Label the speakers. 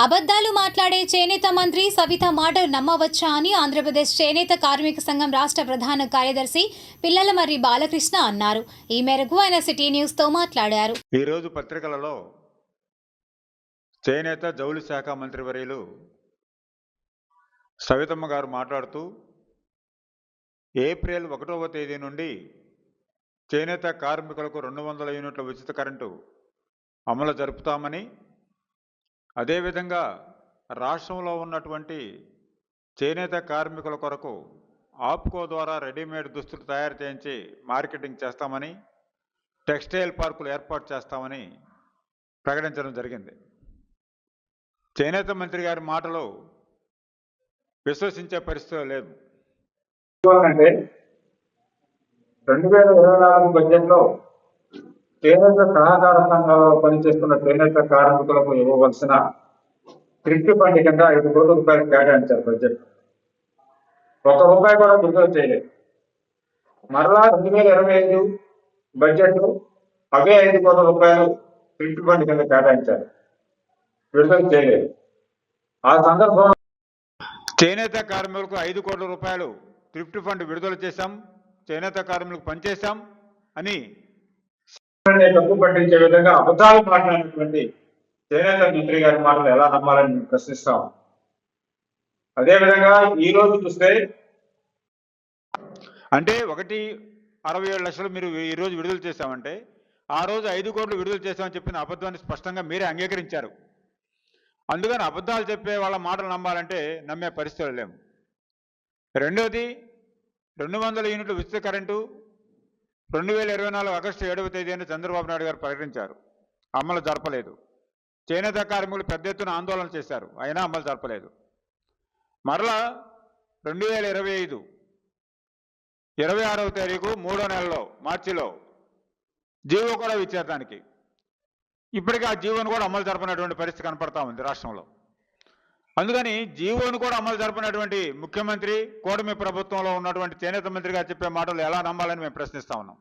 Speaker 1: అబద్ధాలు మాట్లాడే చేనేత మంత్రి సవిత మాటలు నమ్మవచ్చా అని ఆంధ్రప్రదేశ్ చేనేత కార్మిక సంఘం రాష్ట్ర ప్రధాన కార్యదర్శి పిల్లలమర్రి బాలకృష్ణ అన్నారు. ఈ మేరకు ఆయన సిటీ న్యూస్తో మాట్లాడారు.
Speaker 2: ఈరోజు పత్రికలలో చేనేత జౌళి శాఖ మంత్రివర్యులు సవితమ్మ గారు మాట్లాడుతూ ఏప్రిల్ 1వ తేదీ నుండి చేనేత కార్మికులకు 200 యూనిట్ల ఉచిత కరెంటు అమలు జరుపుతామని, అదేవిధంగా రాష్ట్రంలో ఉన్నటువంటి చేనేత కార్మికుల కొరకు ఆప్కో ద్వారా రెడీమేడ్ దుస్తులు తయారు చేయించి మార్కెటింగ్ చేస్తామని, టెక్స్టైల్ పార్కులు ఏర్పాటు చేస్తామని ప్రకటించడం జరిగింది. చేనేత మంత్రి గారి మాటలు విశ్వసించే పరిస్థితి లేదు.
Speaker 3: అంటే 2024 బడ్జెట్లో చేనేత సహకార సంఘాలలో పనిచేస్తున్న చేనేత కార్మికులకు ఇవ్వవలసిన థ్రిఫ్ట్ ఫండ్ కింద 5 కోట్ల రూపాయలు కేటాయించారు. బడ్జెట్ ₹1 కూడా విడుదల చేయలేదు. మరలా 2025 బడ్జెట్ అవే 5 కోట్ల రూపాయలు థ్రిఫ్ట్ ఫండ్ కింద కేటాయించారు, విడుదల చేయలేదు. ఆ సందర్భంలో
Speaker 2: చేనేత కార్మికులకు 5 కోట్ల రూపాయలు థ్రిఫ్ట్ ఫండ్ విడుదల చేశాం, చేనేత కార్మికులకు పనిచేశాం అని
Speaker 3: తప్పు పట్టించే విధంగా అబద్ధాలు మాట్లాడినటువంటి చేనేత మంత్రి గారి మాటలు ఎలా నమ్మాలని మేము ప్రశ్నిస్తాం. అదేవిధంగా ఈ రోజు చూస్తే
Speaker 2: అంటే 67 లక్షలు మీరు ఈరోజు విడుదల చేశామంటే ఆ రోజు 5 కోట్లు విడుదల చేశామని చెప్పిన అబద్ధాన్ని స్పష్టంగా మీరే అంగీకరించారు. అందుకని అబద్ధాలు చెప్పే వాళ్ళ మాటలు నమ్మాలంటే నమ్మే పరిస్థితులు లేవు. రెండోది, 200 యూనిట్ల ఉచిత కరెంటు 2024 ఆగస్టు 7వ తేదీన చంద్రబాబు నాయుడు గారు ప్రకటించారు, అమలు జరపలేదు. చేనేత కార్మికులు పెద్ద ఎత్తున ఆందోళన చేశారు, అయినా అమలు జరపలేదు. మరలా 2025 26వ తారీఖు 3వ నెలలో మార్చిలో జీవో కూడా ఇచ్చారు దానికి. ఇప్పటికీ ఆ జీవోను కూడా అమలు జరపనటువంటి పరిస్థితి కనపడతా ఉంది రాష్ట్రంలో. అందుకని జీవోను కూడా అమలు జరపనటువంటి ముఖ్యమంత్రి, కూటమి ప్రభుత్వంలో ఉన్నటువంటి చేనేత మంత్రి గారు చెప్పే మాటలు ఎలా నమ్మాలని మేము ప్రశ్నిస్తా ఉన్నాం.